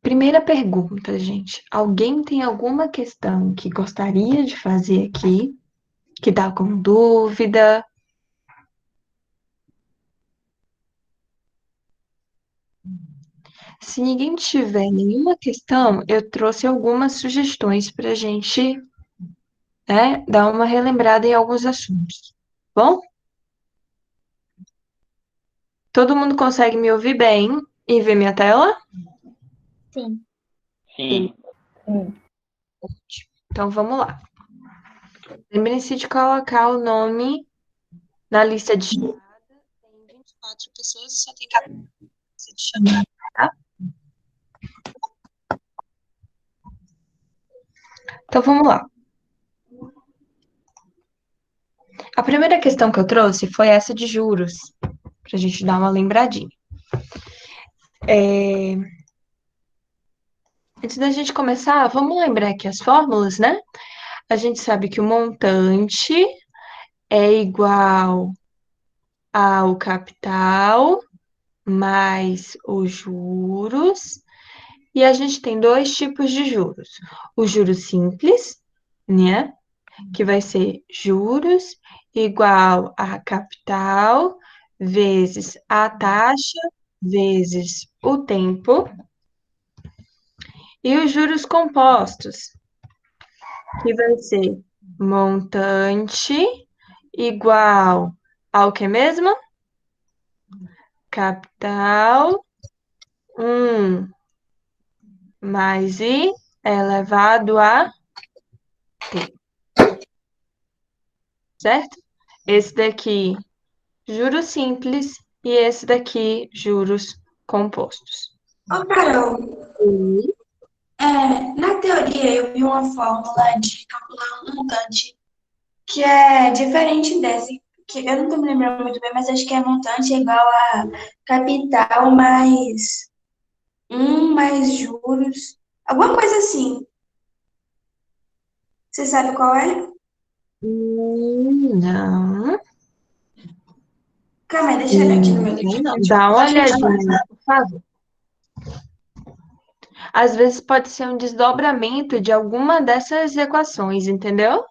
Primeira pergunta, gente. Alguém tem alguma questão que gostaria de fazer aqui, que dá com dúvida? Se ninguém tiver nenhuma questão, eu trouxe algumas sugestões para a gente, né, dar uma relembrada em alguns assuntos. Bom, todo mundo consegue me ouvir bem e ver minha tela? Sim. Sim. Então vamos lá. Lembre-se de colocar o nome na lista de chamada. Tem 24 pessoas e só tem 14 de chamada, tá? Então vamos lá. A primeira questão que eu trouxe foi essa de juros, para a gente dar uma lembradinha. Antes da gente começar, vamos lembrar aqui as fórmulas, né? A gente sabe que o montante é igual ao capital mais os juros. E a gente tem dois tipos de juros. O juros simples, né? Que vai ser juros igual a capital vezes a taxa vezes o tempo. E os juros compostos, que vai ser montante igual ao que mesmo? Capital 1 mais I elevado a T, certo? Esse daqui, juros simples, e esse daqui, juros compostos. Ô, Carol, na teoria eu vi uma fórmula de calcular um montante que é diferente desse, que eu não tô me lembrando muito bem, mas acho que é montante é igual a capital mais mais juros, alguma coisa assim. Você sabe qual é? Não, Calma aí, deixa eu olhar aqui no meu livro. não. Dá uma olhadinha, por favor. Às vezes pode ser um desdobramento de alguma dessas equações, entendeu?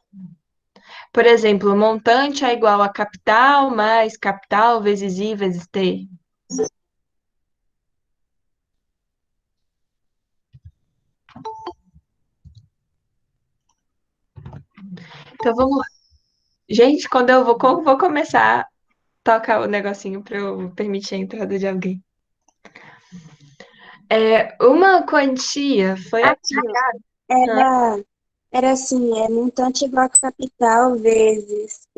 Por exemplo, montante é igual a capital mais capital vezes I vezes T. Então vamos lá. Gente, quando eu vou começar a tocar o negocinho para eu permitir a entrada de alguém. Uma quantia foi Aqui, ó. Era assim, montante igual a capital vezes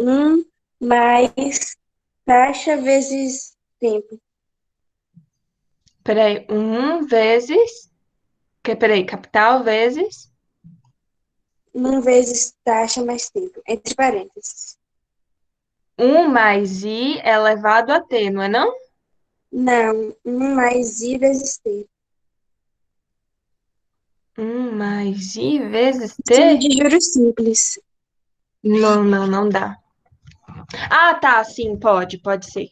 mais taxa vezes tempo. Peraí, vezes. Peraí, capital vezes. 1 vezes taxa mais tempo, entre parênteses. 1 mais I elevado a T, não é não? Não, 1 mais I vezes T. 1 mais I vezes Sim, T? de juros simples. Não dá. Ah, tá, sim, pode ser.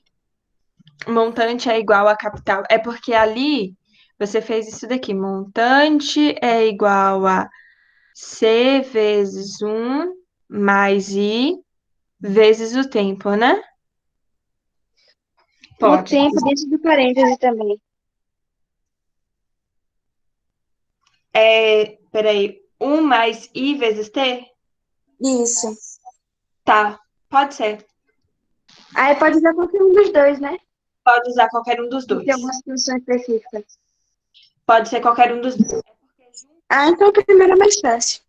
Montante é igual a capital. É porque ali você fez isso daqui. Montante é igual a C vezes 1 mais I vezes o tempo, né? O Pode. tempo dentro do parêntese também. Peraí. 1 mais I vezes T? Isso. Tá, pode ser. Aí pode usar qualquer um dos dois, né? Pode usar qualquer um dos Tem dois. alguma situação específica. Pode ser qualquer um dos dois. Ah, então o primeiro é mais fácil.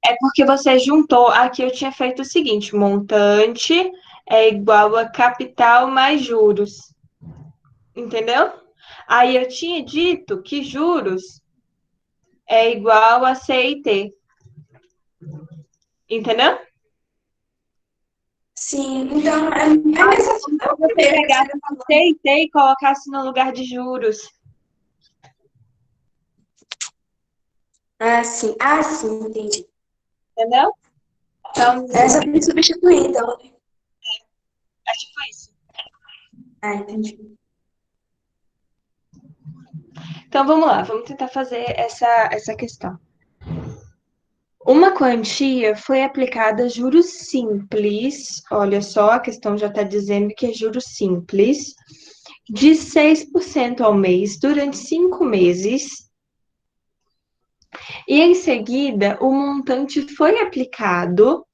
É porque você juntou. Aqui eu tinha feito o seguinte: montante é igual a capital mais juros. Entendeu? Aí eu tinha dito que juros é igual a CIT. Entendeu? Sim, então é mais assim, é o Você primeiro que pegasse você falou. CIT e colocasse no lugar de juros. Ah, sim, entendi. Entendeu? Então, Essa eu me substituir, então. acho que foi isso. Ah, entendi. Então, vamos lá, vamos tentar fazer essa questão. Uma quantia foi aplicada a juros simples, olha só, a questão já está dizendo que é juros simples, de 6% ao mês durante 5 meses, e em seguida o montante foi aplicado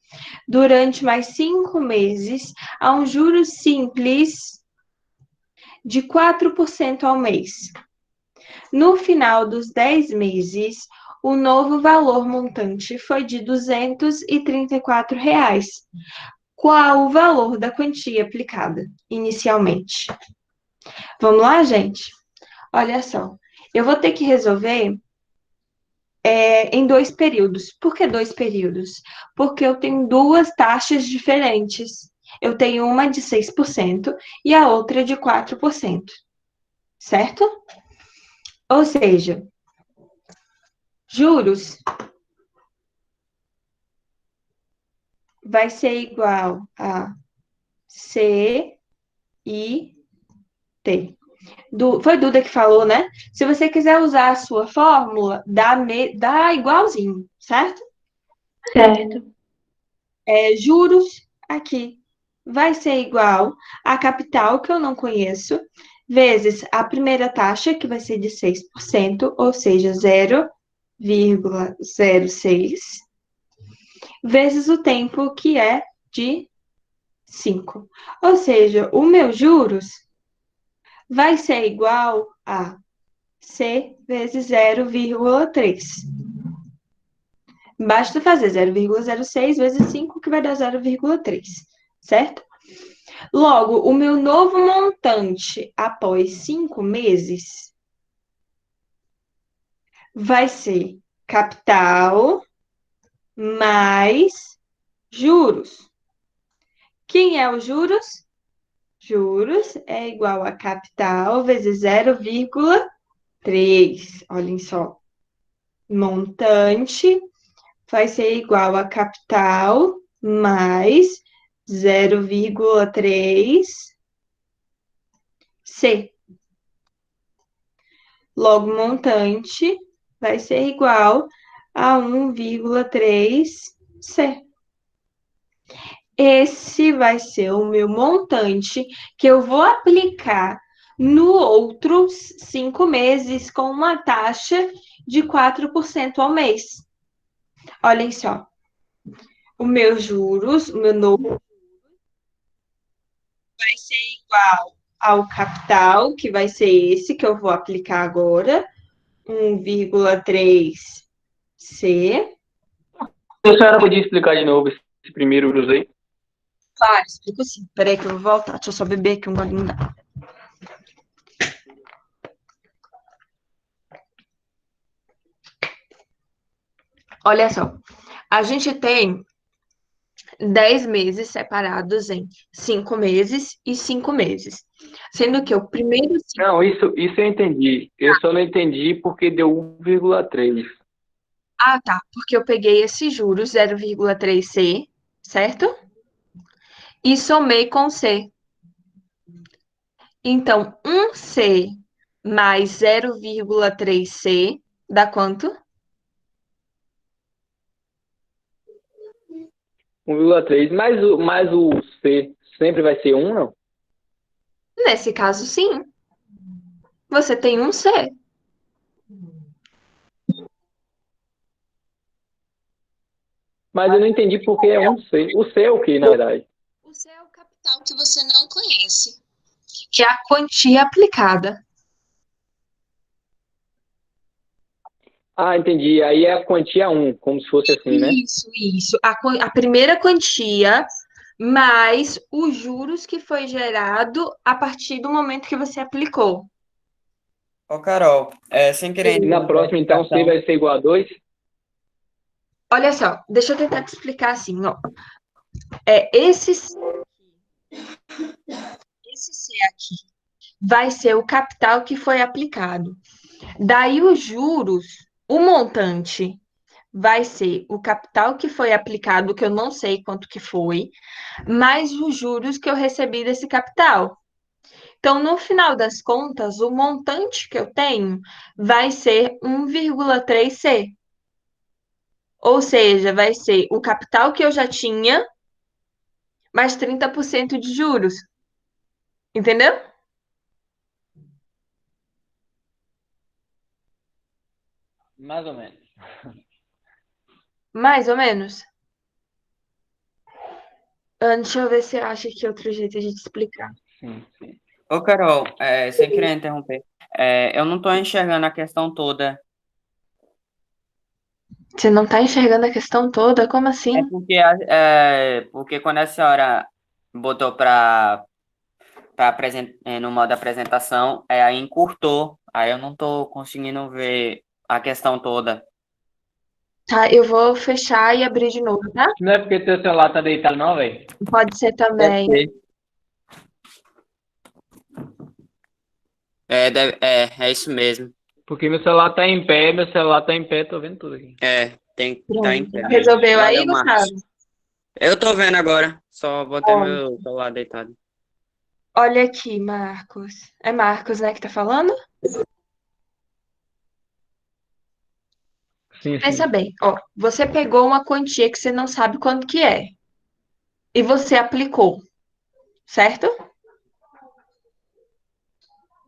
durante mais 5 meses a um juros simples de 4% ao mês. No final dos 10 meses, o novo valor montante foi de R$ 234. Qual o valor da quantia aplicada inicialmente? Vamos lá, gente? Olha só. Eu vou ter que resolver em 2 períodos. Por que 2 períodos? Porque eu tenho duas taxas diferentes. Eu tenho uma de 6% e a outra de 4%. Certo? Ou seja, juros vai ser igual a CIT. Foi Duda que falou, né? Se você quiser usar a sua fórmula, dá igualzinho, certo? Certo. Juros aqui vai ser igual a capital, que eu não conheço, vezes a primeira taxa, que vai ser de 6%, ou seja, 0,06, vezes o tempo, que é de 5. Ou seja, o meu juros vai ser igual a C vezes 0,3. Basta fazer 0,06 vezes 5, que vai dar 0,3, certo? Logo, o meu novo montante após 5 meses vai ser capital mais juros. Quem é os juros? Juros é igual a capital vezes 0,3. Olhem só. Montante vai ser igual a capital mais 0,3 C. Logo, montante vai ser igual a 1,3 C. Esse vai ser o meu montante que eu vou aplicar no outros 5 meses com uma taxa de 4% ao mês. Olhem só. O meu juros, o meu novo vai ser igual ao capital, que vai ser esse que eu vou aplicar agora, 1,3 C. A senhora podia explicar de novo esse primeiro juros aí? Claro, explico sim. Peraí que eu vou voltar. Deixa eu só beber aqui um golinho d'água. Olha só. A gente tem 10 meses separados em 5 meses e 5 meses. Sendo que o primeiro... Não, isso eu entendi. Eu só não entendi porque deu 1,3. Ah, tá. Porque eu peguei esse juros 0,3 C, certo? E somei com C. Então, 1C mais 0,3C dá quanto? 1,3. Mas o C sempre vai ser 1, não? Nesse caso, sim. Você tem 1C. Mas eu não entendi porque é 1C. O C é o que, na verdade? O C é o capital que você não conhece, que é a quantia aplicada. Ah, entendi. Aí é a quantia 1, como se fosse assim, né? Isso. A primeira quantia mais os juros que foi gerado a partir do momento que você aplicou. Ô, Carol, sem querer E na próxima, então, C vai ser igual a 2? Olha só, deixa eu tentar te explicar assim, ó. Esse C aqui vai ser o capital que foi aplicado. Daí os juros, o montante vai ser o capital que foi aplicado, que eu não sei quanto que foi, mais os juros que eu recebi desse capital. Então, no final das contas, o montante que eu tenho vai ser 1,3C. Ou seja, vai ser o capital que eu já tinha, mais 30% de juros. Entendeu? Mais ou menos. Mais ou menos. Deixa eu ver se eu acho aqui outro jeito de te explicar. Sim, sim. Ô, Carol, sem querer interromper, eu não tô enxergando a questão toda. Você não tá enxergando a questão toda? Como assim? Porque quando a senhora botou para no modo apresentação, aí encurtou. Aí eu não tô conseguindo ver a questão toda. Tá, eu vou fechar e abrir de novo, tá? Não é porque teu celular tá deitado, não, velho? Pode ser Deve também. ser. É isso mesmo. Porque meu celular tá em pé, tô vendo tudo aqui. Tem que estar em Pronto. pé mesmo. Resolveu aí, Valeu, Gustavo? Marcos. Eu tô vendo agora. Só botei Ó, meu celular deitado. olha aqui, Marcos. É Marcos, né, que tá falando? Sim, Pensa sim. bem, ó, você pegou uma quantia que você não sabe quanto que é e você aplicou, certo?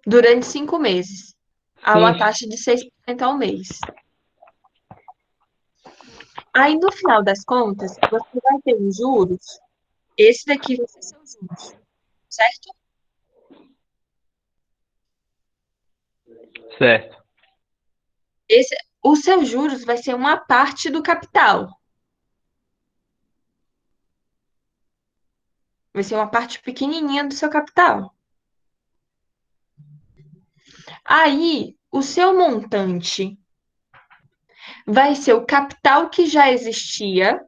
Durante 5 meses, a uma Sim, taxa de 6% ao mês. Aí, no final das contas, você vai ter os juros. Esse daqui vai ser seus juros, certo? certo. Esse, os seus juros vai ser uma parte do capital. Vai ser uma parte pequenininha do seu capital. Aí, o seu montante vai ser o capital que já existia,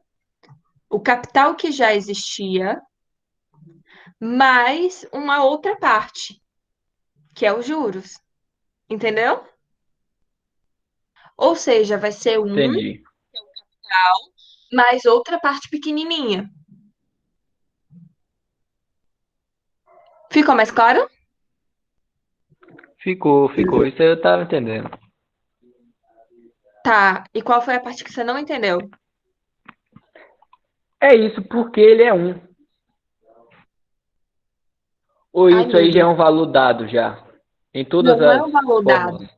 mais uma outra parte, que é os juros. Entendeu? Ou seja, vai ser Entendi. mais outra parte pequenininha. Ficou mais claro? Ficou, ficou. Isso aí eu tava entendendo. Tá. E qual foi a parte que você não entendeu? É isso porque ele é um. Ou Ai, isso meu aí já é Deus. um valor dado já? Em todas Não é as um valor fórmulas. dado.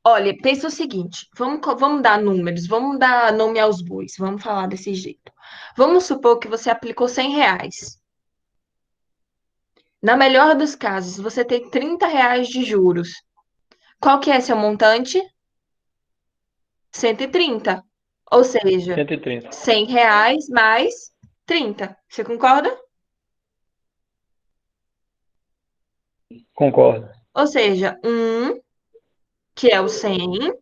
Olha, pensa o seguinte: vamos dar números, vamos dar nome aos bois, vamos falar desse jeito. Vamos supor que você aplicou R$ 100. Na melhor dos casos, você tem R$ 30 de juros. Qual que é seu montante? 130. Ou seja, 130. R$ 100 mais 30. Você concorda? Concordo. Ou seja, que é o 100,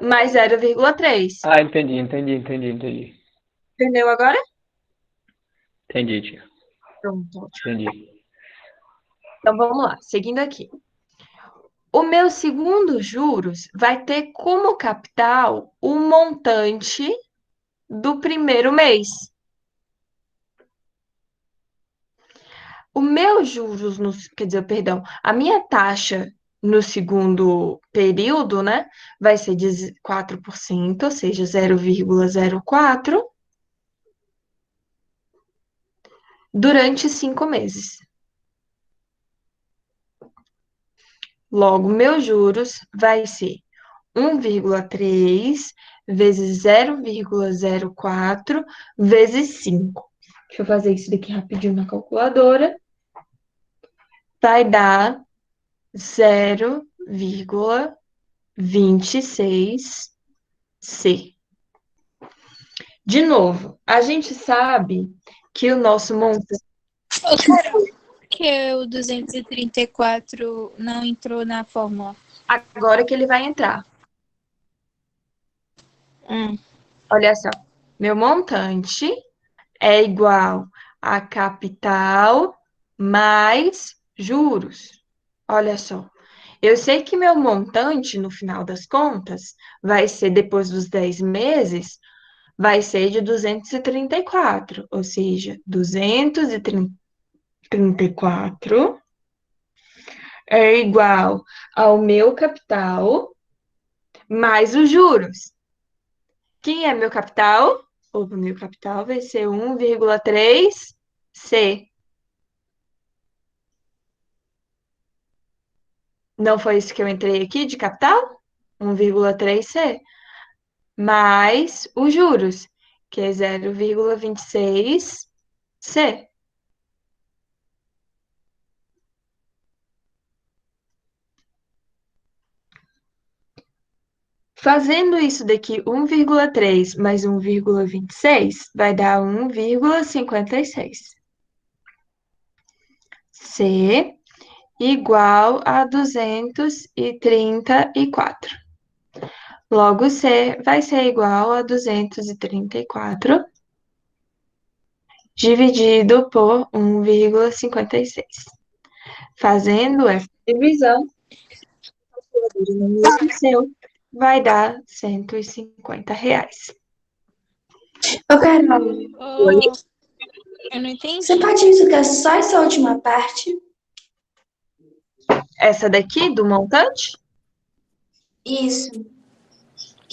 mais 0,3. Ah, entendi. Entendeu agora? Entendi, tia. Pronto, ótimo. Entendi. Então vamos lá, seguindo aqui. O meu segundo juros vai ter como capital o montante do primeiro mês. O meu juros, quer dizer, perdão, a minha taxa no segundo período, né, vai ser de 4%, ou seja, 0,04, durante 5 meses. Logo, meus juros vai ser 1,3 vezes 0,04 vezes 5. Deixa eu fazer isso daqui rapidinho na calculadora. Vai dar 0,26C. De novo, a gente sabe que o nosso montante. Ô, Carol, por que o 234 não entrou na fórmula? Agora que ele vai entrar. Olha só, meu montante é igual a capital mais juros. Olha só, eu sei que meu montante, no final das contas, vai ser, depois dos 10 meses, vai ser de 234, ou seja, 234 é igual ao meu capital mais os juros. Quem é meu capital? O meu capital vai ser 1,3 C. Não foi isso que eu entrei aqui de capital? 1,3 C. Mais os juros, que é 0,26 C. Fazendo isso daqui, 1,3 mais 1,26 vai dar 1,56. C igual a 234. Logo, C vai ser igual a 234 dividido por 1,56. Fazendo essa divisão, o número seu vai dar R$ 150. Ô, Carol, Oh, eu não você entendi. pode explicar só essa última parte? Essa daqui do montante? Isso.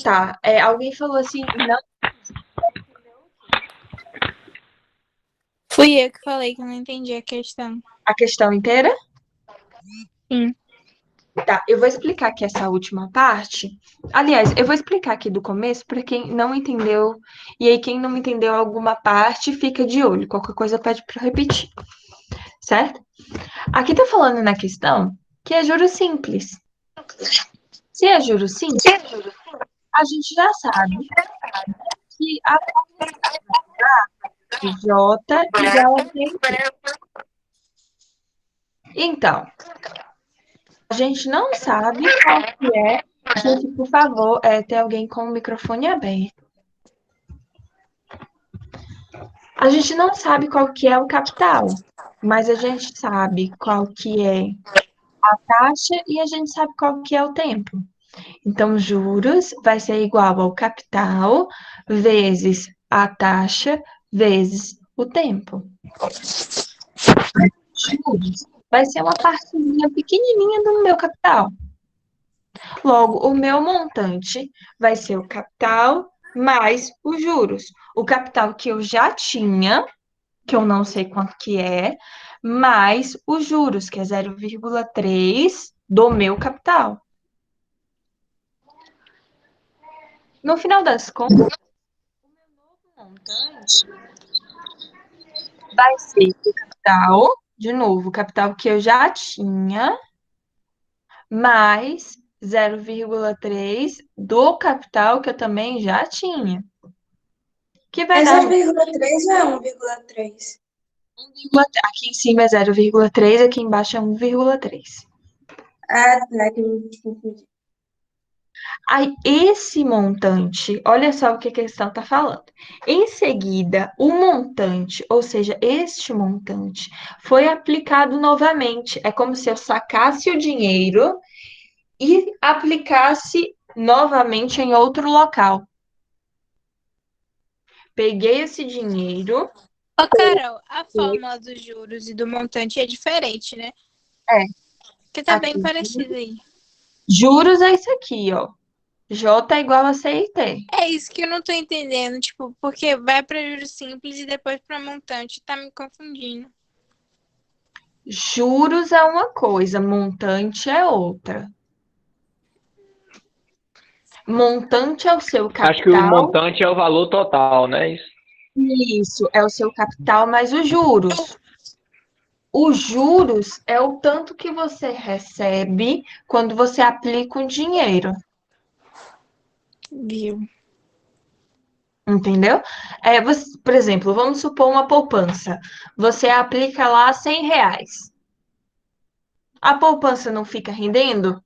Tá. Alguém falou assim, não. Fui eu que falei que eu não entendi a questão. A questão inteira? Sim. Tá, eu vou explicar aqui essa última parte. Aliás, eu vou explicar aqui do começo para quem não entendeu. E aí, quem não entendeu alguma parte, fica de olho. Qualquer coisa pede para repetir, certo? Aqui tá falando na questão que é juros simples. Se é juros simples, a gente já sabe que a J igual a T. Então, a gente não sabe qual que é. Gente, por favor, tem alguém com o microfone aberto. A gente não sabe qual que é o capital, mas a gente sabe qual que é a taxa e a gente sabe qual que é o tempo. Então, juros vai ser igual ao capital vezes a taxa vezes o tempo. Juros vai ser uma partezinha pequenininha do meu capital. Logo, o meu montante vai ser o capital mais os juros. O capital que eu já tinha, que eu não sei quanto que é, mais os juros, que é 0,3 do meu capital. No final das contas, o meu novo montante vai ser o capital, de novo, o capital que eu já tinha, mais 0,3 do capital que eu também já tinha. Que vai É dar 0,3 ou é 1,3? 1,3. Aqui em cima é 0,3, aqui embaixo é 1,3. Ah, tá, que eu me confundi. Aí, esse montante, olha só o que a questão está falando. Em seguida, o montante, ou seja, este montante, foi aplicado novamente. É como se eu sacasse o dinheiro e aplicasse novamente em outro local. Peguei esse dinheiro. Ô, Carol, a fórmula dos juros e do montante é diferente, né? É. Porque tá Aqui. bem parecido aí. Juros é isso aqui, ó. J é igual a CIT. É isso que eu não tô entendendo, tipo, porque vai pra juros simples e depois pra montante, tá me confundindo. Juros é uma coisa, montante é outra. Montante é o seu Acho que o capital. montante é o valor total, né? Isso, é o seu capital mais os juros. Os juros é o tanto que você recebe quando você aplica um dinheiro, Viu? entendeu? Por exemplo, vamos supor uma poupança. Você aplica lá R$ 100. A poupança não fica rendendo?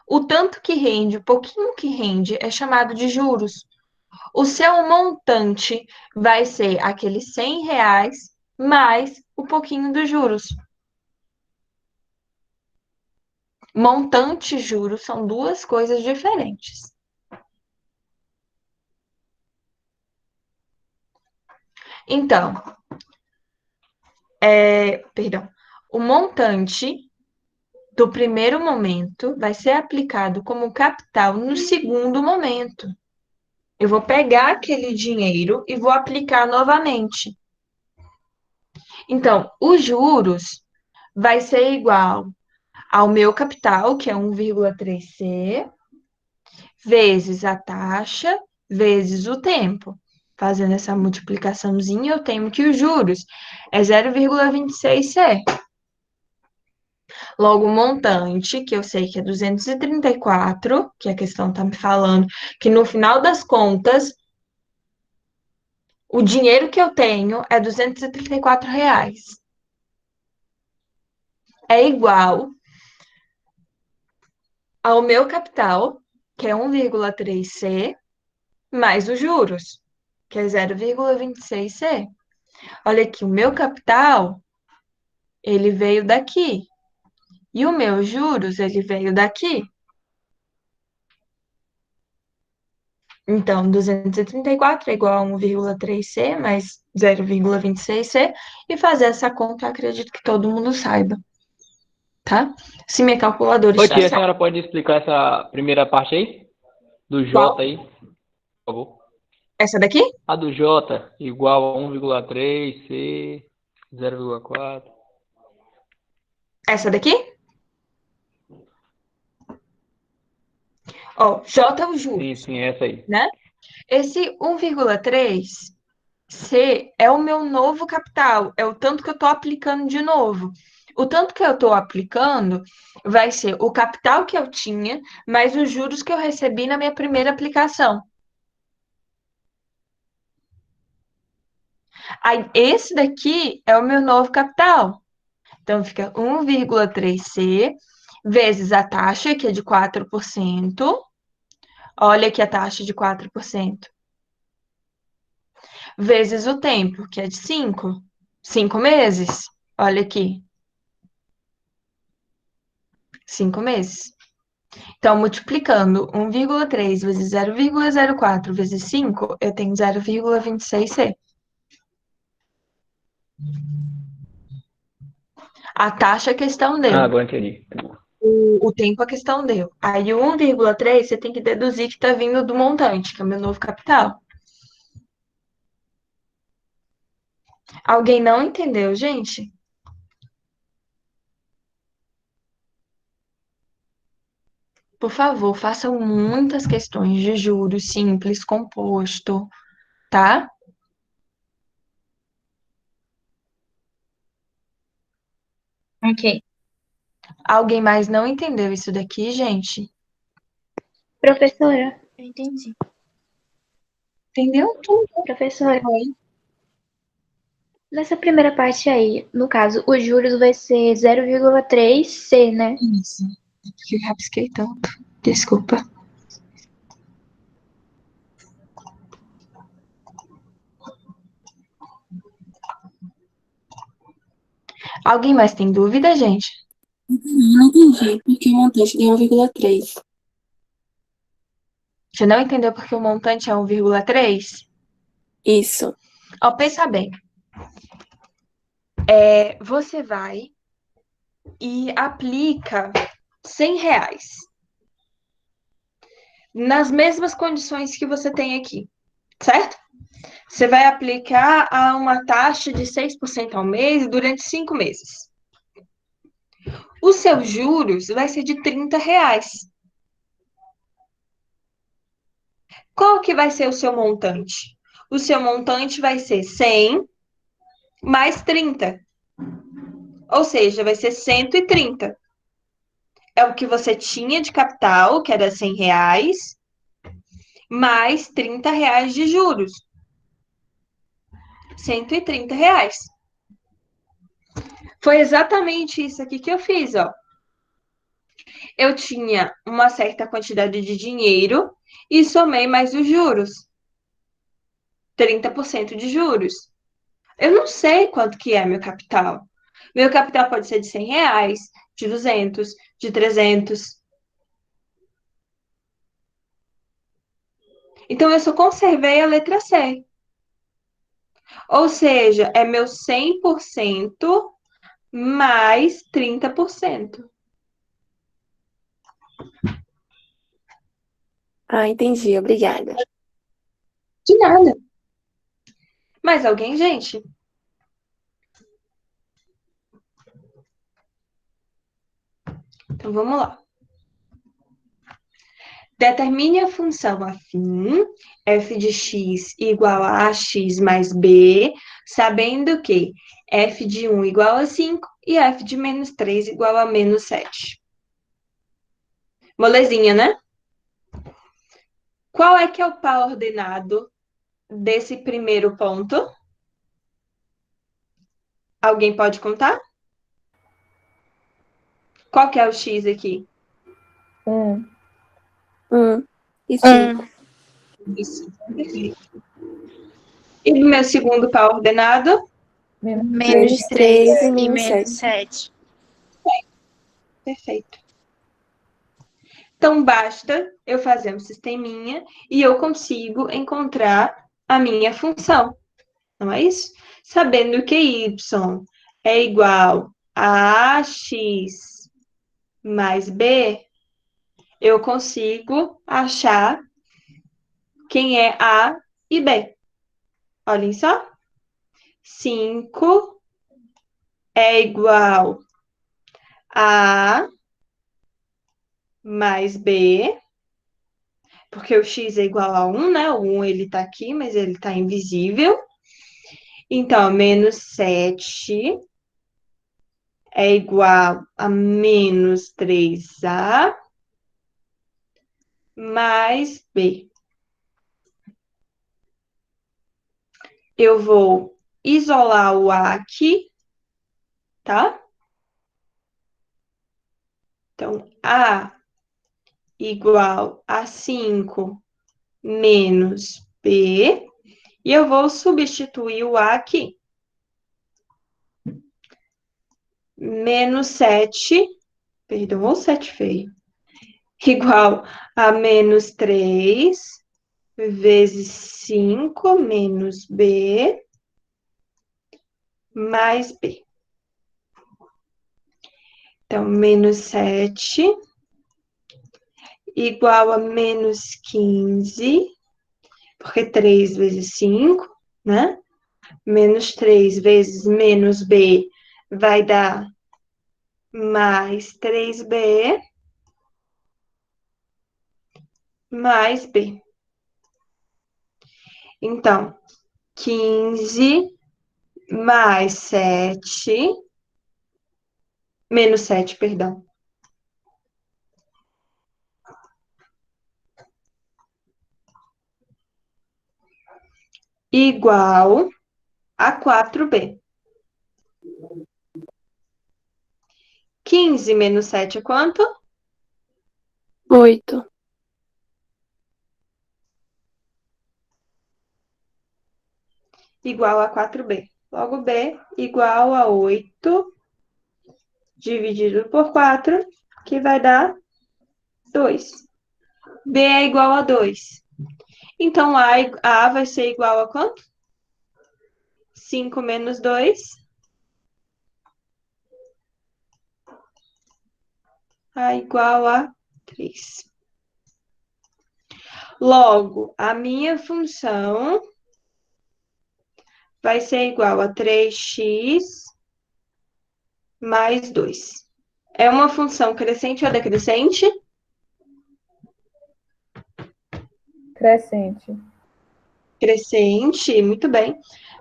O tanto que rende, o pouquinho que rende, é chamado de juros. O seu montante vai ser aqueles R$ 100 mais o pouquinho dos juros. Montante e juros são duas coisas diferentes. Então, perdão, o montante do primeiro momento vai ser aplicado como capital no segundo momento. Eu vou pegar aquele dinheiro e vou aplicar novamente. Então, os juros vai ser igual ao meu capital, que é 1,3C, vezes a taxa, vezes o tempo. Fazendo essa multiplicaçãozinha, eu tenho que os juros é 0,26C. Logo, o montante, que eu sei que é 234, que a questão está me falando, que no final das contas, o dinheiro que eu tenho é R$ 234. É igual ao meu capital, que é 1,3C, mais os juros, que é 0,26C. Olha aqui, o meu capital, ele veio daqui. E o meu juros, ele veio daqui. Então, 234 é igual a 1,3C mais 0,26C. E fazer essa conta, eu acredito que todo mundo saiba. Tá? Se minha calculadora Oi, está tia, a certa. senhora pode explicar essa primeira parte aí? Do Qual? J aí, por favor. Essa daqui? A do J igual a 1,3, C, 0,4. Essa daqui? Ó, J é o Sim, juros, sim, essa aí. né? Esse 1,3C é o meu novo capital, é o tanto que eu estou aplicando de novo. O tanto que eu estou aplicando vai ser o capital que eu tinha, mais os juros que eu recebi na minha primeira aplicação. Aí, esse daqui é o meu novo capital. Então, fica 1,3C vezes a taxa, que é de 4%. Olha aqui a taxa de 4%. Vezes o tempo, que é de 5. 5 meses. Olha aqui. 5 meses. Então, multiplicando 1,3 vezes 0,04 vezes 5, eu tenho 0,26C. A taxa a questão Ah, deu. agora entendi. O tempo a questão deu. Aí o 1,3 você tem que deduzir que está vindo do montante, que é o meu novo capital. Alguém não entendeu, gente? Por favor, façam muitas questões de juros simples, composto, tá? Ok. Alguém mais não entendeu isso daqui, gente? Professora, Eu entendi. Entendeu tudo? professora, Oi. nessa primeira parte aí, no caso, os juros vai ser 0,3C, né? Isso. Que eu rabisquei tanto. Desculpa. Alguém mais tem dúvida, gente? Não entendi, porque o montante deu 1,3. Você não entendeu porque o montante é 1,3? Isso. Ó, pensa bem. Você vai e aplica R$ 100 nas mesmas condições que você tem aqui, certo? Você vai aplicar a uma taxa de 6% ao mês durante 5 meses. Os seus juros vai ser de R$ 30. Qual que vai ser o seu montante? O seu montante vai ser 100 mais 30. Ou seja, vai ser 130. É o que você tinha de capital, que era R$ 100, mais R$ 30 de juros. R$ 130. Foi exatamente isso aqui que eu fiz, ó. Eu tinha uma certa quantidade de dinheiro e somei mais os juros. 30% de juros. Eu não sei quanto que é meu capital. Meu capital pode ser de R$ 100, de 200, de 300. Então, eu só conservei a letra C. Ou seja, é meu 100% mais 30%. Ah, entendi. Obrigada. De nada. Mais alguém, gente? Então vamos lá. Determine a função afim, f de x igual a x mais b, sabendo que f de 1 igual a 5 e f de menos 3 igual a menos 7. Molezinha, né? Qual é que é o par ordenado desse primeiro ponto? Alguém pode contar? Qual que é o x aqui? 1. 1 e 5. Isso. Perfeito. E no meu segundo par ordenado? Menos 3 e menos 7. Perfeito. Então, basta eu fazer um sisteminha e eu consigo encontrar a minha função. Não é isso? Sabendo que y é igual a ax mais b, eu consigo achar quem é A e B. Olhem só. 5 é igual a A mais B, porque o x é igual a 1, né? O 1 ele tá aqui, mas ele tá invisível. Então, menos 7 é igual a menos 3A mais B. Eu vou isolar o A aqui, tá? Então, A igual a 5 menos B. E eu vou substituir o A aqui. Menos 7, perdão, ou 7 feio, igual a menos 3 vezes 5 menos B mais B. Então, menos 7 igual a menos 15, porque 3 vezes 5, né? Menos 3 vezes menos B vai dar mais 3B mais B. Então, 15 mais 7, menos 7, perdão. Igual a 4B. 15 menos 7 é quanto? 8. Igual a 4B. Logo, B igual a 8 dividido por 4, que vai dar 2. B é igual a 2. Então, A vai ser igual a quanto? 5 menos 2. A igual a 3. Logo, a minha função vai ser igual a 3x mais 2. É uma função crescente ou decrescente? Crescente. Crescente, muito bem.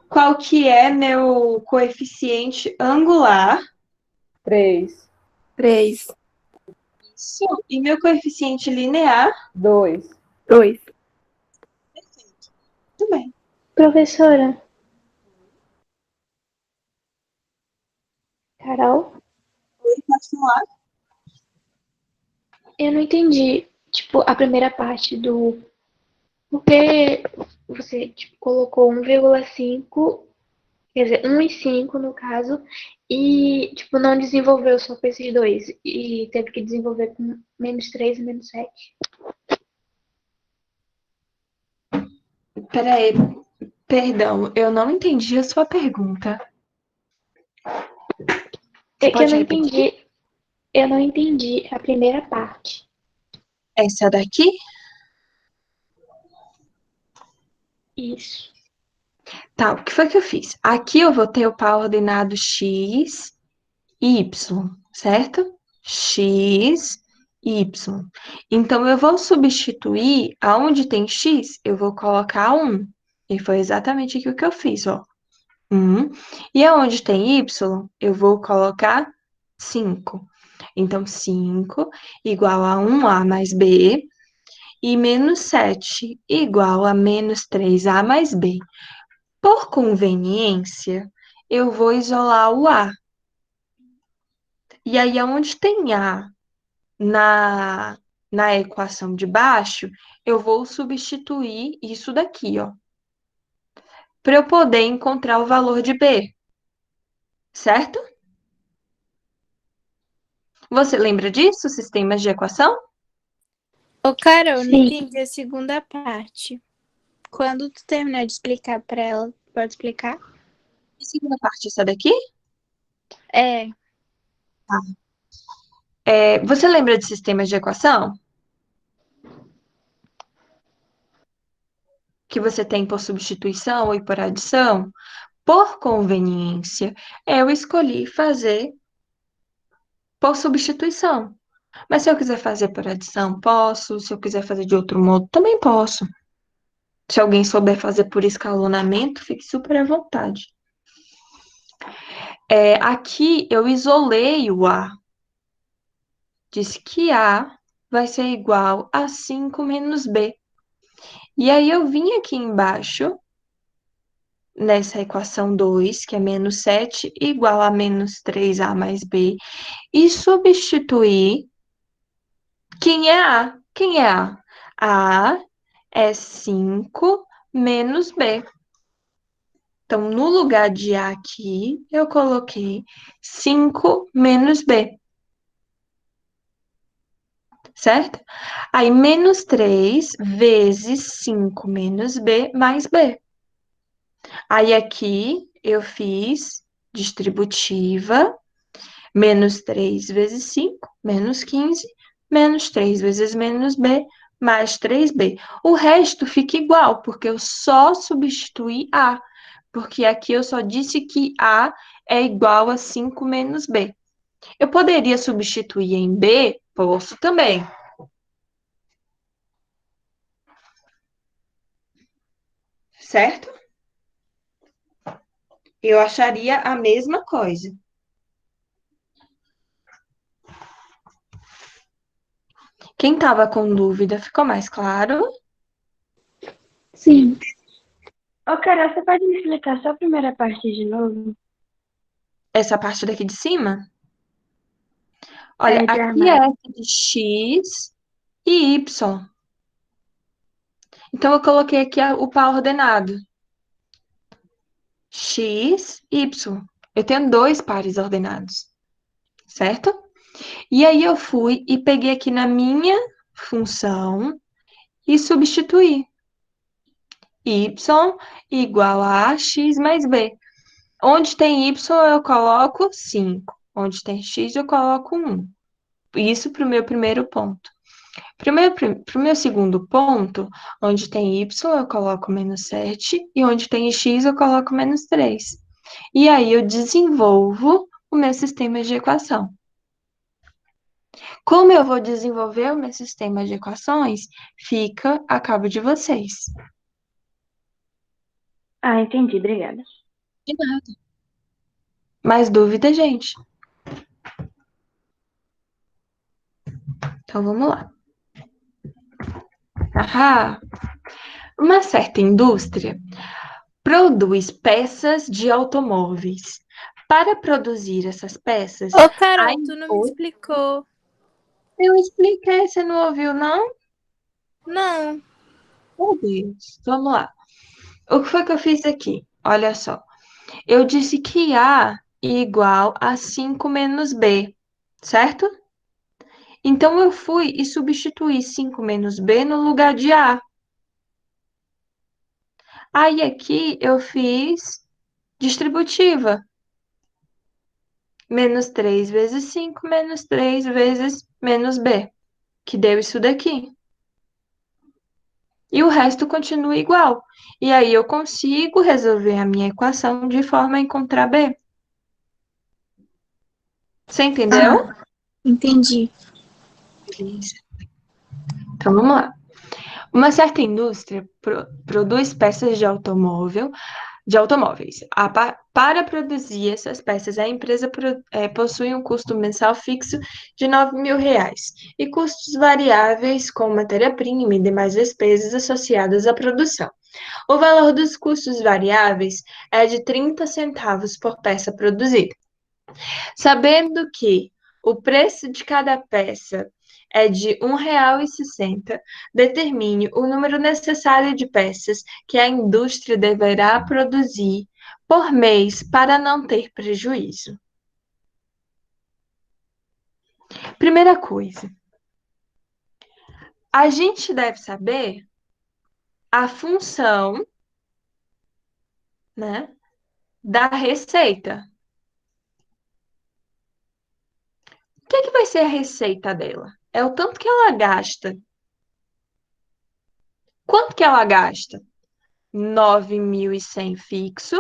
Qual que é meu coeficiente angular? 3. 3. Isso. E meu coeficiente linear? 2. 2. Muito bem. Professora, Carol, Pode falar. eu não entendi, tipo, a primeira parte do... Porque você, tipo, colocou 1,5, quer dizer, 1 e 5 no caso, e, tipo, não desenvolveu só com esses dois, e teve que desenvolver com menos 3 e menos 7. Peraí, perdão, eu não entendi a sua pergunta. Você É que pode repetir? eu não entendi a primeira parte. essa daqui? Isso. Tá, o que foi que eu fiz? Aqui eu vou ter o par ordenado x e y, certo? X, y. Então, eu vou substituir, aonde tem x, eu vou colocar 1. E foi exatamente aquilo que eu fiz, ó. 1. E aonde tem y, eu vou colocar 5. Então, 5 igual a 1a mais b, e menos 7 igual a menos 3a mais b. Por conveniência, eu vou isolar o a. E aí, aonde tem a na equação de baixo, eu vou substituir isso daqui, ó, para eu poder encontrar o valor de b, certo? Você lembra disso, sistemas de equação? Ô, Carol, não Sim. entendi a segunda parte. Quando tu terminar de explicar pra ela, pode explicar? A segunda parte, essa daqui? É, Você lembra de sistemas de equação? Que você tem por substituição e por adição? Por conveniência, eu escolhi fazer por substituição. Mas se eu quiser fazer por adição, posso. Se eu quiser fazer de outro modo, também posso. Se alguém souber fazer por escalonamento, fique super à vontade. Aqui eu isolei o A. Disse que A vai ser igual a 5 menos B. E aí eu vim aqui embaixo, nessa equação 2, que é menos 7, igual a menos 3A mais B, e substituir quem é A. Quem é A? A é 5 menos B. Então, no lugar de A aqui, eu coloquei 5 menos B. Certo? Aí, menos 3 vezes 5 menos B mais B. Aí, aqui, eu fiz distributiva, menos 3 vezes 5, menos 15, menos 3 vezes menos B, mais 3B. O resto fica igual, porque eu só substituí A. Porque aqui eu só disse que A é igual a 5 menos B. Eu poderia substituir em B? Posso também. Certo? Eu acharia a mesma coisa. Quem estava com dúvida, ficou mais claro? sim. Ô, Carol, você pode me explicar só a primeira parte de novo? Essa parte daqui de cima? Olha, De aqui é armário. f de x e y. Então, eu coloquei aqui o par ordenado. X, y. Eu tenho dois pares ordenados, certo? E aí, eu fui e peguei aqui na minha função e substituí. Y igual a x mais b. Onde tem y, eu coloco 5. Onde tem x, eu coloco 1. Isso para o meu primeiro ponto. Para o meu segundo ponto, onde tem y, eu coloco menos 7. E onde tem x, eu coloco menos 3. E aí, eu desenvolvo o meu sistema de equação. Como eu vou desenvolver o meu sistema de equações, fica a cabo de vocês. Ah, entendi, obrigada. De nada. Mais dúvida, gente? Então, vamos lá. Uma certa indústria produz peças de automóveis. Para produzir essas peças, Ô, Carol, tu não me Oi? explicou. Eu expliquei, você não ouviu, não? Não. Meu Deus, vamos lá. O que foi que eu fiz aqui? Olha só. Eu disse que A é igual a 5 menos B, certo? Então, eu fui e substituí 5 menos B no lugar de A. Aí, aqui, eu fiz distributiva. Menos 3 vezes 5, menos 3 vezes menos B, que deu isso daqui. E o resto continua igual. E aí eu consigo resolver a minha equação de forma a encontrar B. Você entendeu? Entendi. Beleza. Então vamos lá. Uma certa indústria produz peças de automóveis. Para produzir essas peças, a empresa possui um custo mensal fixo de R$ 9.000 e custos variáveis com matéria-prima e demais despesas associadas à produção. O valor dos custos variáveis é de 30 centavos por peça produzida. Sabendo que o preço de cada peça é de R$ 1,60, determine o número necessário de peças que a indústria deverá produzir por mês para não ter prejuízo. Primeira coisa, a gente deve saber a função, né, da receita. O que vai ser a receita dela? É o tanto que ela gasta. Quanto que ela gasta? 9.100 fixo,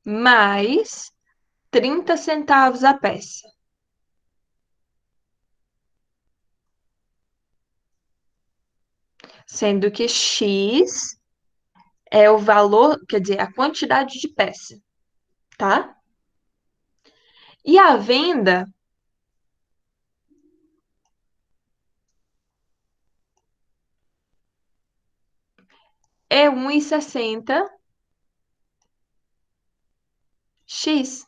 mais 30 centavos a peça. Sendo que X é o valor, quer dizer, a quantidade de peça, tá? E a venda é 1,60 X.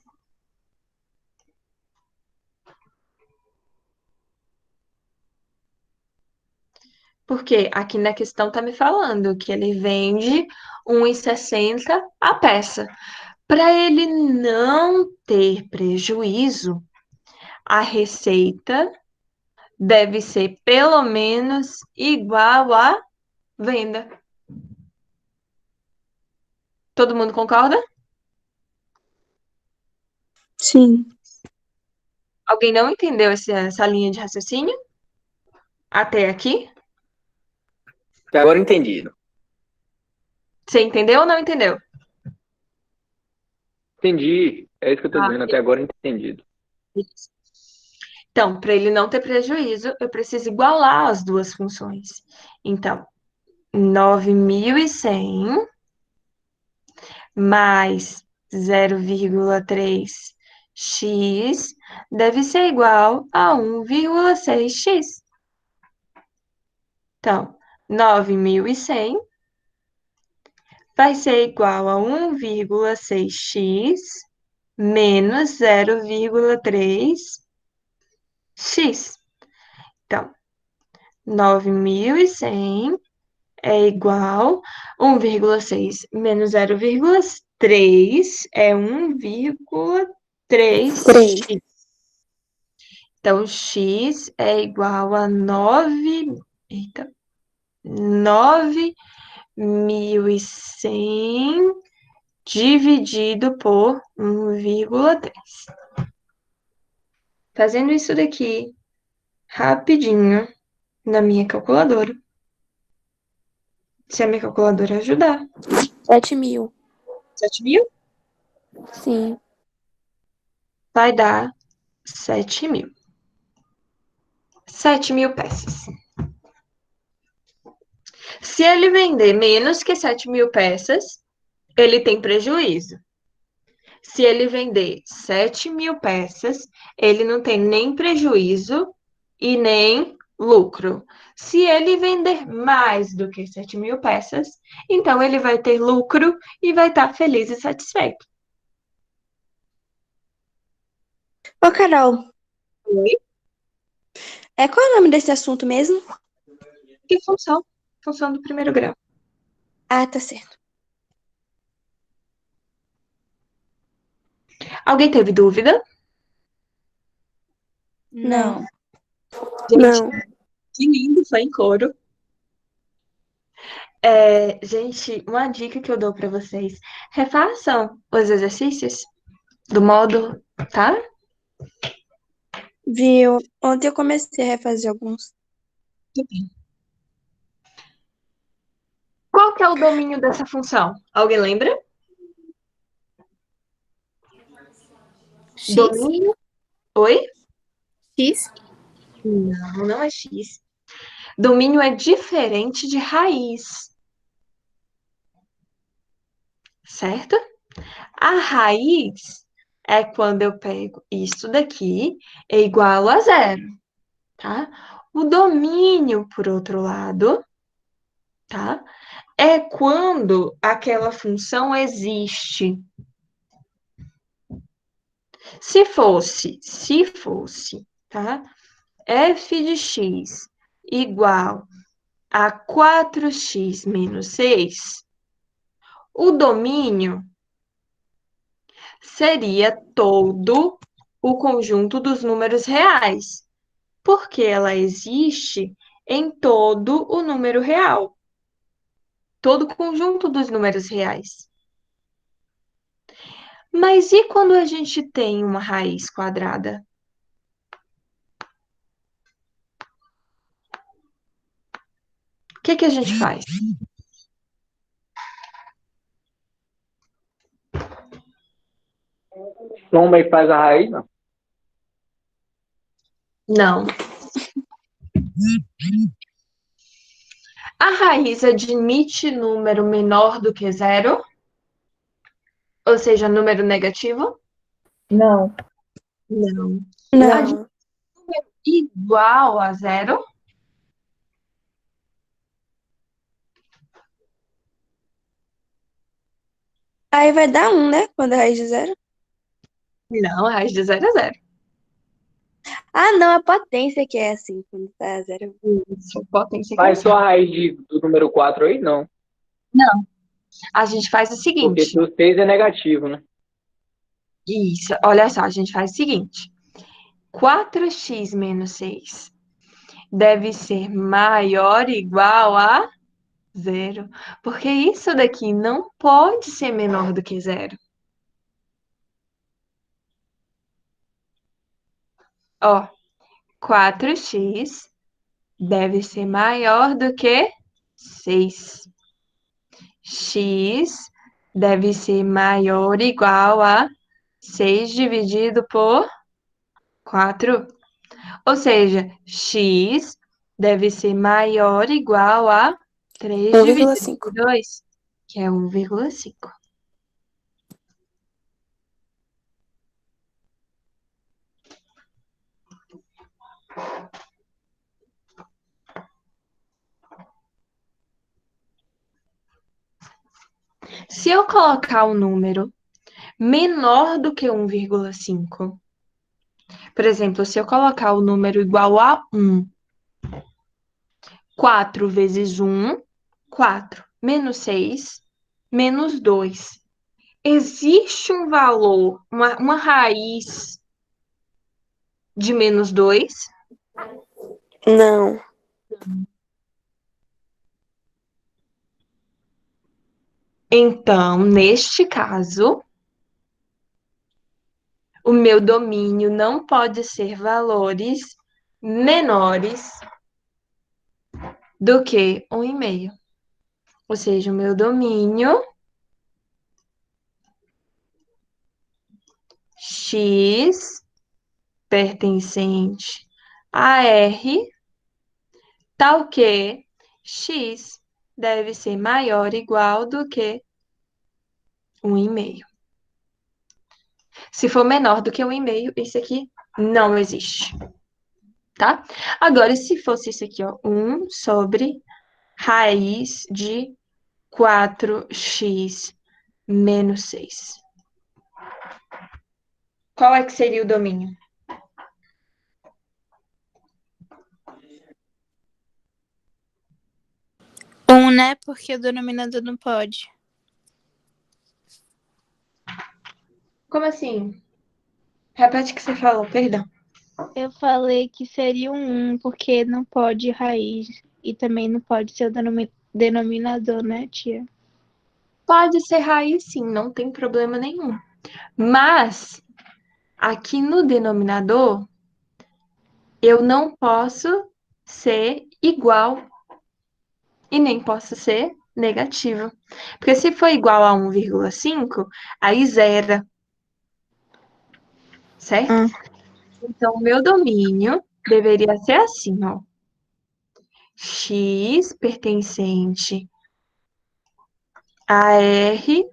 Porque aqui na questão tá me falando que ele vende 1,60 a peça. Para ele não ter prejuízo, a receita deve ser pelo menos igual à venda. Todo mundo concorda? Sim. Alguém não entendeu essa linha de raciocínio? Até aqui? Até agora entendido. Você entendeu ou não entendeu? Entendi. É isso que eu tô Ah, dizendo. Até agora entendido. beleza. Então, para ele não ter prejuízo, eu preciso igualar as duas funções. Então, 9.100 mais 0,3x deve ser igual a 1,6x. Então, 9.100 vai ser igual a 1,6x menos 0,3x. Então, 9.100 é igual a 1,6 menos 0,3 é 1,3x. Então, x é igual a 9.100 dividido por 1,3. Fazendo isso daqui rapidinho na minha calculadora. Se a minha calculadora ajudar. 7.000. 7.000? Sim. Vai dar 7.000. 7.000 peças. Se ele vender menos que 7.000 peças, ele tem prejuízo. Se ele vender 7.000 peças, ele não tem nem prejuízo e nem lucro. Se ele vender mais do que 7.000 peças, então ele vai ter lucro e vai estar feliz e satisfeito. Ô, Carol, Oi? qual é o nome desse assunto mesmo? Que função? Função do primeiro grau. Ah, tá certo. Alguém teve dúvida? Não. Gente, Não. que lindo, foi em coro. Gente, uma dica que eu dou para vocês: refaçam os exercícios do módulo tá? Viu? Ontem eu comecei a refazer alguns. Qual que é o domínio dessa função? Alguém lembra? X? Domínio. Oi? X? Não, não é x. Domínio é diferente de raiz, certo? A raiz é quando eu pego isso daqui é igual a zero, tá? O domínio, por outro lado, tá? É quando aquela função existe. Se fosse, tá? F de x igual a 4x menos 6, o domínio seria todo o conjunto dos números reais, porque ela existe em todo o número real, todo o conjunto dos números reais. Mas e quando a gente tem uma raiz quadrada? O que que a gente faz? Soma e faz a raiz, não. Não. A raiz admite número menor do que zero, ou seja, número negativo? Não. Não. Não. Igual a zero? Aí vai dar 1, né? Quando a raiz de zero. Não, a raiz de zero é zero. Ah, não, a potência que é assim, quando tá zero. Isso, potência que é Faz zero. só a raiz do número 4 aí? Não. Não. A gente faz o Porque seguinte. se o 6 é negativo, né? Isso, olha só, a gente faz o seguinte. 4x menos 6 deve ser maior ou igual a zero, porque isso daqui não pode ser menor do que zero. Ó, 4x deve ser maior do que 6. X deve ser maior ou igual a 6 dividido por 4. Ou seja, x deve ser maior ou igual a 3 dividido 1,5. por 2, que é 1,5. Se eu colocar um número menor do que 1,5, por exemplo, se eu colocar o número igual a 1, 4 vezes 1, 4, menos 6, menos 2. Existe um valor, uma raiz de menos 2? Não. Então, neste caso, o meu domínio não pode ser valores menores do que 1,5. Ou seja, o meu domínio x pertencente a R, tal que x deve ser maior ou igual do que 1,5. Se for menor do que 1,5, esse aqui não existe, tá? Agora, se fosse isso aqui, ó, 1 sobre raiz de 4x menos 6. Qual é que seria o domínio? Né? Porque o denominador não pode. Como assim? Repete o que você falou, perdão. Eu falei que seria um 1, porque não pode raiz. E também não pode ser o denominador, né, tia? Pode ser raiz, sim, não tem problema nenhum. Mas Aqui no denominador, eu não posso ser igual e nem posso ser negativo. Porque se for igual a 1,5, aí zera, certo? Então, o meu domínio deveria ser assim, ó. X pertencente a R,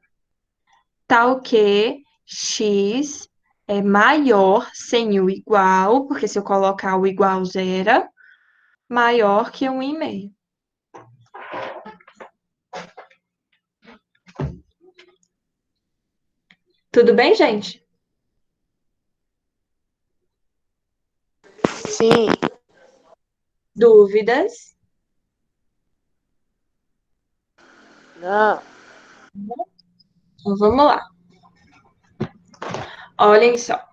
tal que X é maior sem o igual, porque se eu colocar o igual zero, maior que 1,5. Tudo bem, gente? Sim. Dúvidas? Não. Então, vamos lá. Olhem só.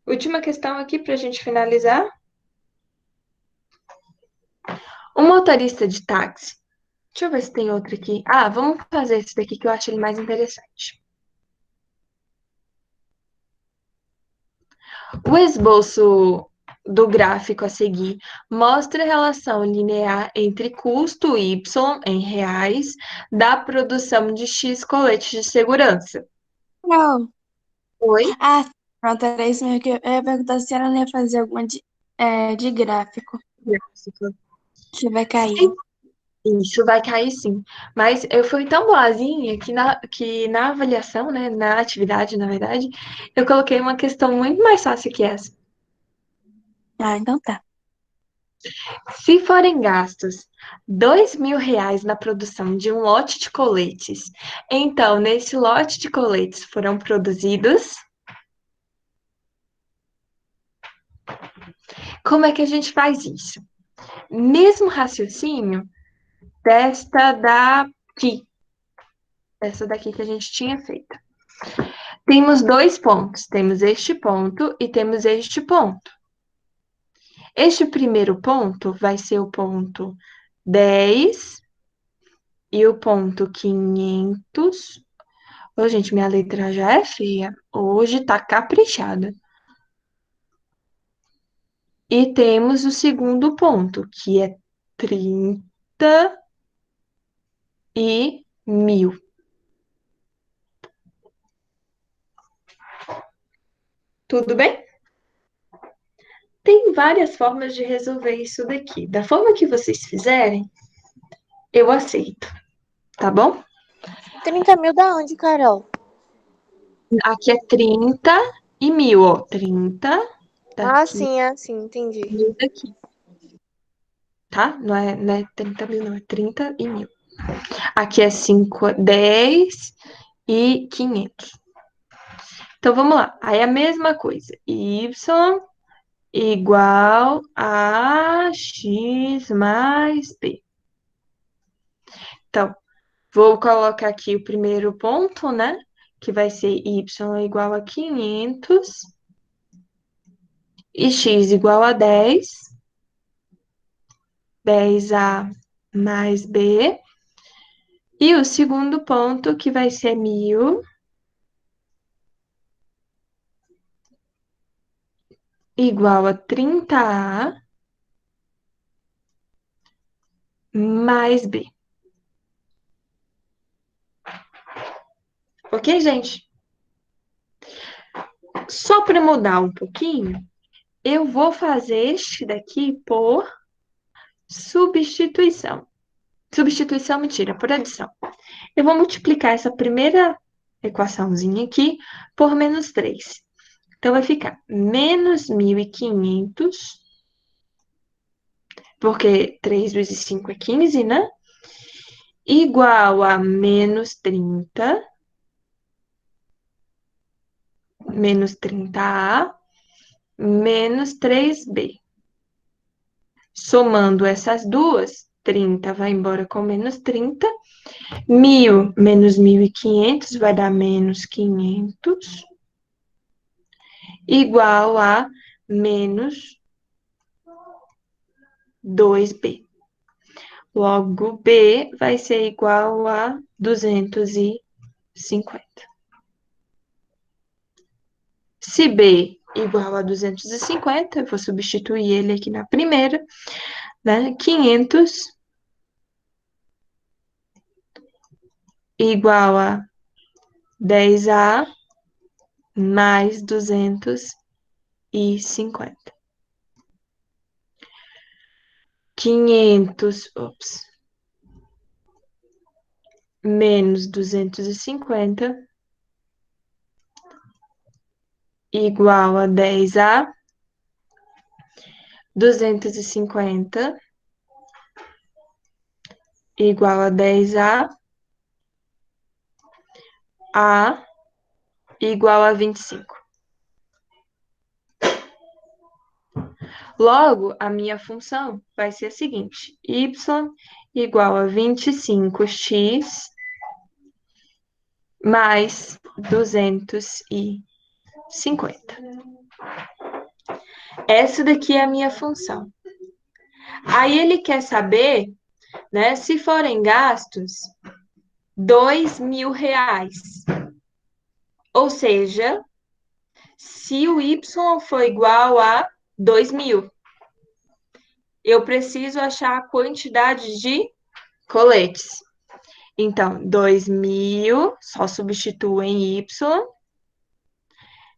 Última questão aqui para a gente finalizar. O motorista de táxi. Deixa eu ver se tem outro aqui. Ah, vamos fazer esse daqui que eu acho ele mais interessante. O esboço do gráfico a seguir mostra a relação linear entre custo Y em reais da produção de X coletes de segurança. Não. Oi? Ah, pronto, era isso mesmo que eu ia perguntar se ela ia fazer alguma de gráfico, Gráfico. que vai cair. Sim, isso vai cair sim. Mas eu fui tão boazinha que na avaliação, né, na atividade, na verdade, eu coloquei uma questão muito mais fácil que essa. Ah, então tá. Se forem gastos R$ 2.000 na produção de um lote de coletes, então nesse lote de coletes foram produzidos. Como é que a gente faz isso? Mesmo raciocínio desta daqui, essa daqui que a gente tinha feito. Temos dois pontos, temos este ponto e temos este ponto. Este primeiro ponto vai ser o ponto 10 e o ponto 500. Ô, gente, minha letra já é feia. Hoje tá caprichada. E temos o segundo ponto, que é 30 e 1.000. Tudo bem? Tem várias formas de resolver isso daqui. Da forma que vocês fizerem, eu aceito, tá bom? 30.000 da onde, Carol? Aqui é 30 e 1.000, ó. 30 daqui, Ah, sim, entendi. 1.000 daqui, tá? Não é 30.000, não, é 30 e 1.000. Aqui é 5, 10 e 500. Então, vamos lá. Aí a mesma coisa. Y igual a X mais B. Então, vou colocar aqui o primeiro ponto, né? Que vai ser Y igual a 500 e X igual a 10. 10A mais B. E o segundo ponto, que vai ser 1.000 igual a 30A mais B. Ok, gente? Só para mudar um pouquinho, eu vou fazer este daqui por substituição. Substituição, mentira, por adição. Eu vou multiplicar essa primeira equaçãozinha aqui por menos 3. Então, vai ficar menos 1.500, porque 3 vezes 5 é 15, né? Igual a menos 30, menos 30A, menos 3B. Somando essas duas, 30 vai embora com menos 30. 1.000 menos 1.500 vai dar menos 500, igual a menos 2B. Logo, B vai ser igual a 250. Se B igual a 250, eu vou substituir ele aqui na primeira, né? 500 igual a 10A mais 250. 500, menos 250 igual a 10A, 250 igual a 10A, A igual a 25. Logo, a minha função vai ser a seguinte: y igual a 25x mais 250. Essa daqui é a minha função. Aí ele quer saber, né, se forem gastos R$ 2.000. Ou seja, se o y for igual a 2.000, eu preciso achar a quantidade de coletes. Então, 2.000, só substituo em y,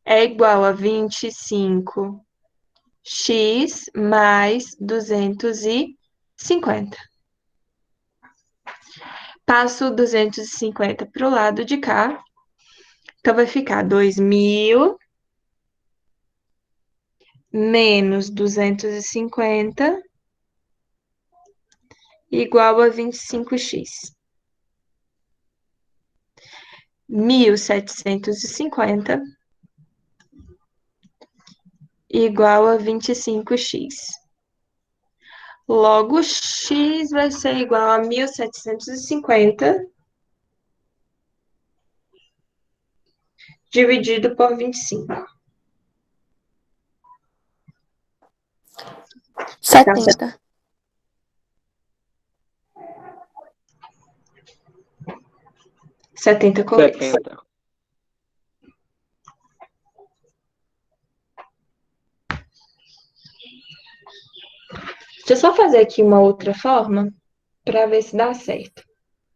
é igual a 25x mais 250. Passo 250 para o lado de cá. Então, vai ficar 2.000 menos 250 igual a 25x. 1.750 igual a 25x. Logo, x vai ser igual a 1.750 dividido por 25. 70. 70 coletes. 70. Deixa eu só fazer aqui uma outra forma para ver se dá certo.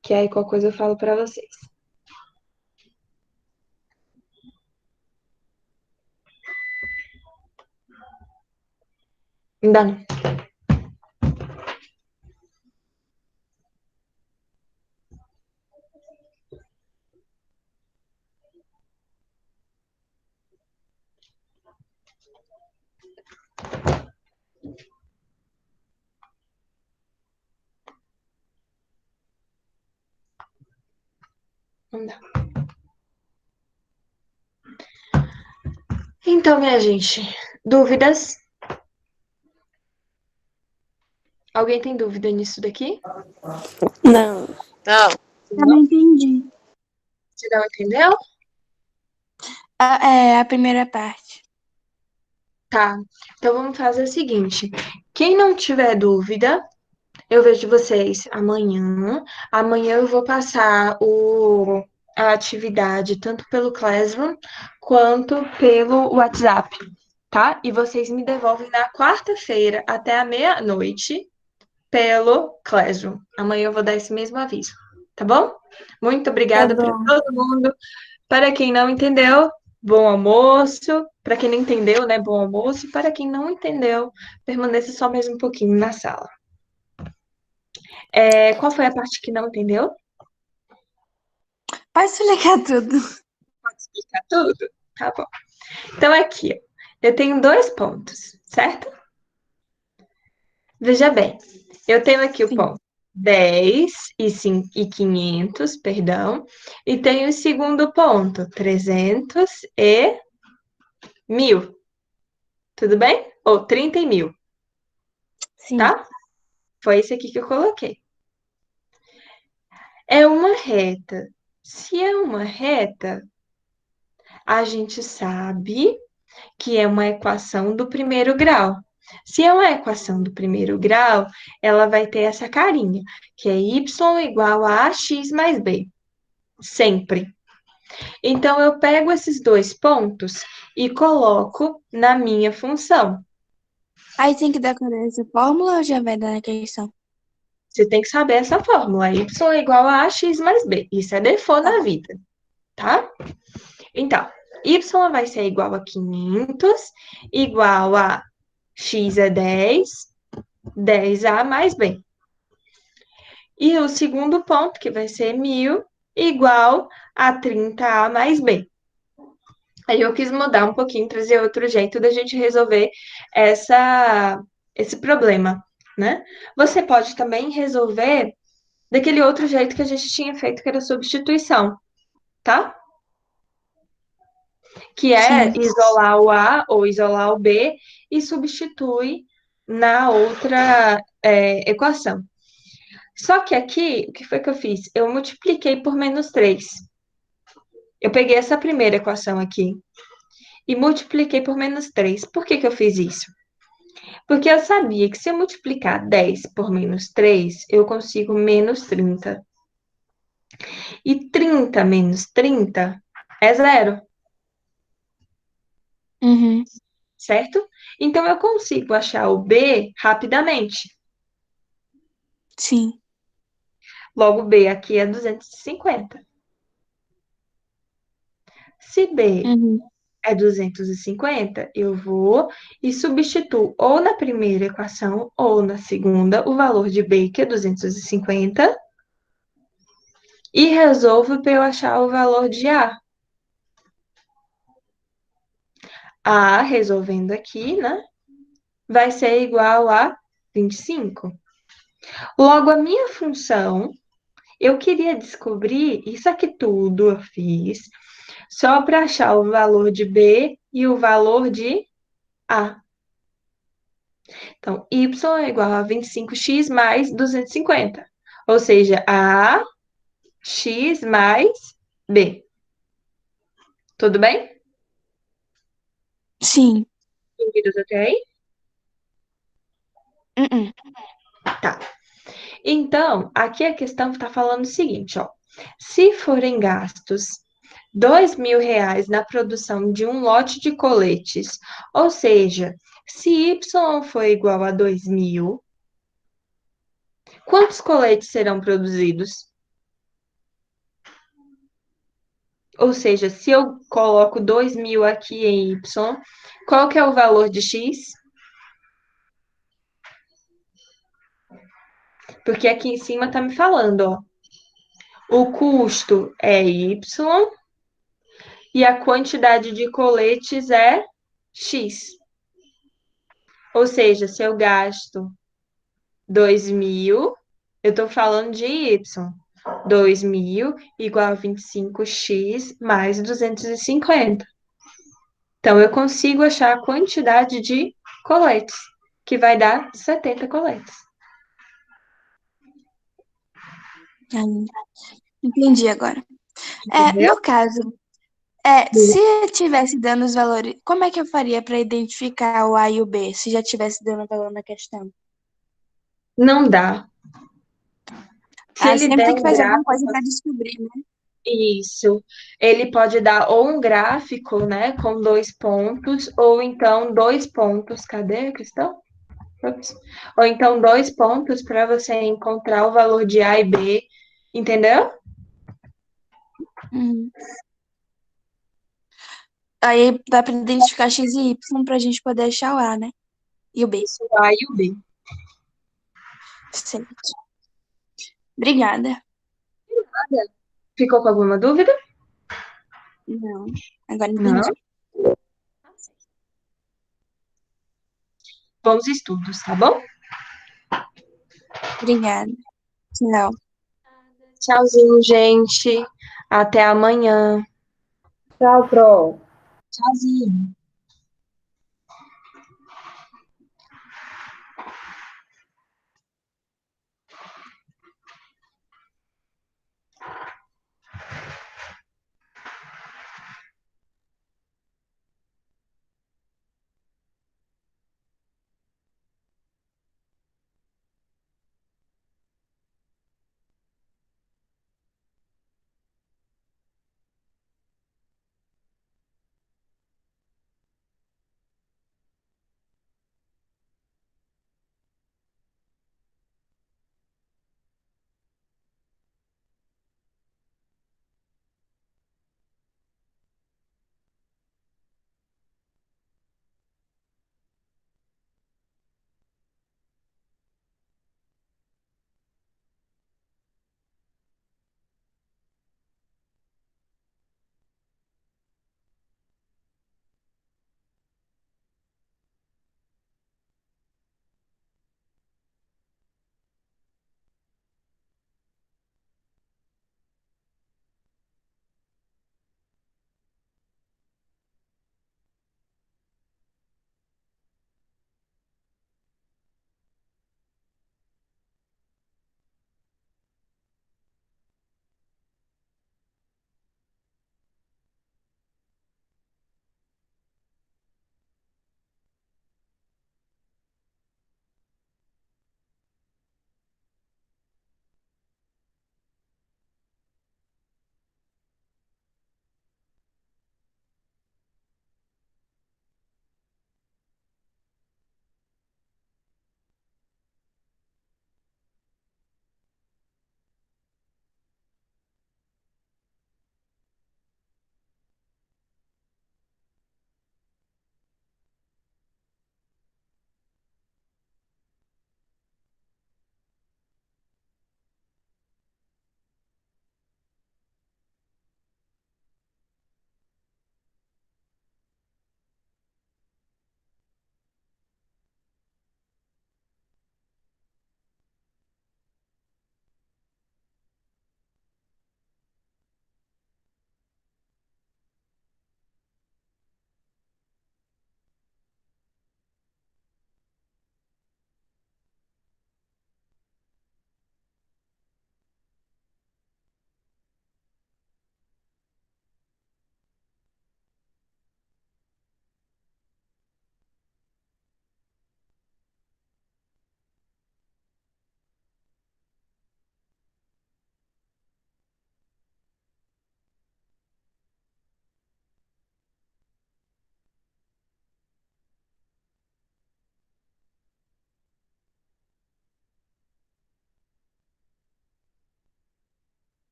Que aí qualquer coisa eu falo para vocês. Ainda não. Não dá. Então, minha gente, dúvidas? Alguém tem dúvida nisso daqui? Não. Eu não entendi. Você não entendeu? É a primeira parte. Tá. Então vamos fazer o seguinte. Quem não tiver dúvida, eu vejo vocês amanhã. Amanhã eu vou passar a atividade tanto pelo Classroom quanto pelo WhatsApp, tá? E vocês me devolvem na quarta-feira até a meia-noite pelo Classroom. Amanhã eu vou dar esse mesmo aviso, tá bom? Muito obrigada para todo mundo. Para quem não entendeu, bom almoço. Para quem não entendeu, né, bom almoço. Para quem não entendeu, permaneça só mais um pouquinho na sala. Qual foi a parte que não entendeu? Pode explicar tudo. Pode explicar tudo? Tá bom. Então, aqui, ó, eu tenho 2 pontos, certo? Veja bem, eu tenho aqui o ponto 10 e 500, perdão, e tenho o segundo ponto, 300 e 1.000. Tudo bem? Ou 30 e 1.000, Sim. tá? Foi esse aqui que eu coloquei. É uma reta. Se é uma reta, a gente sabe que é uma equação do primeiro grau. Se é uma equação do primeiro grau, ela vai ter essa carinha, que é y igual a ax mais b. Sempre. Então, eu pego esses dois pontos e coloco na minha função. Aí tem que decorar essa fórmula ou já vai dar na questão? Você tem que saber essa fórmula. Y é igual a x mais b. Isso é default na vida, tá? Então, y vai ser igual a 500, igual a x é 10, 10a mais b. E o segundo ponto, que vai ser 1.000, igual a 30a mais b. Aí eu quis mudar um pouquinho, trazer outro jeito da gente resolver esse problema, né? Você pode também resolver daquele outro jeito que a gente tinha feito, que era substituição, tá? Que é Sim. isolar o A ou isolar o B e substitui na outra equação. Só que aqui, o que foi que eu fiz? Eu multipliquei por menos 3. Eu peguei essa primeira equação aqui e multipliquei por menos 3. Por que que eu fiz isso? Porque eu sabia que se eu multiplicar 10 por menos 3, eu consigo menos 30. E 30 menos 30 é zero, Uhum. certo? Então, eu consigo achar o B rapidamente. Sim. Logo, B aqui é 250. Se B Uhum. é 250, eu vou e substituo ou na primeira equação ou na segunda o valor de B, que é 250, e resolvo para eu achar o valor de A. A, resolvendo aqui, né, vai ser igual a 25. Logo, a minha função, eu queria descobrir, isso aqui tudo eu fiz, só para achar o valor de B e o valor de A. Então, y é igual a 25x mais 250. Ou seja, a x mais b. Tudo bem? Sim. Entendidos até aí? Uhum. Tá. Então, aqui a questão está falando o seguinte, ó. Se forem gastos R$ 2.000 na produção de um lote de coletes, ou seja, se y for igual a 2.000, quantos coletes serão produzidos? Ou seja, se eu coloco 2.000 aqui em Y, qual que é o valor de X? Porque aqui em cima está me falando, ó. O custo é Y e a quantidade de coletes é X. Ou seja, se eu gasto 2.000, eu estou falando de Y. 2.000 igual a 25x mais 250. Então, eu consigo achar a quantidade de coletes, que vai dar 70 coletes. Aí, entendi agora. Entendeu? No caso, se eu tivesse dando os valores, como é que eu faria para identificar o A e o B, se já tivesse dando valor na questão? Não dá. Se ele Sempre der tem que um fazer alguma gráfico, coisa para descobrir, né? isso, ele pode dar ou um gráfico, né, com 2 pontos, ou então 2 pontos. Cadê a questão? Ops. Ou então 2 pontos para você encontrar o valor de A e B, entendeu? Uhum. Aí dá para identificar X e Y para a gente poder achar o A, né? E o B. Isso, o A e o B. Certo. Obrigada. Ficou com alguma dúvida? Não, agora Não? entendi. Bons estudos, tá bom? Obrigada. Tchau. Tchauzinho, gente. Até amanhã. Tchau, Pro. Tchauzinho.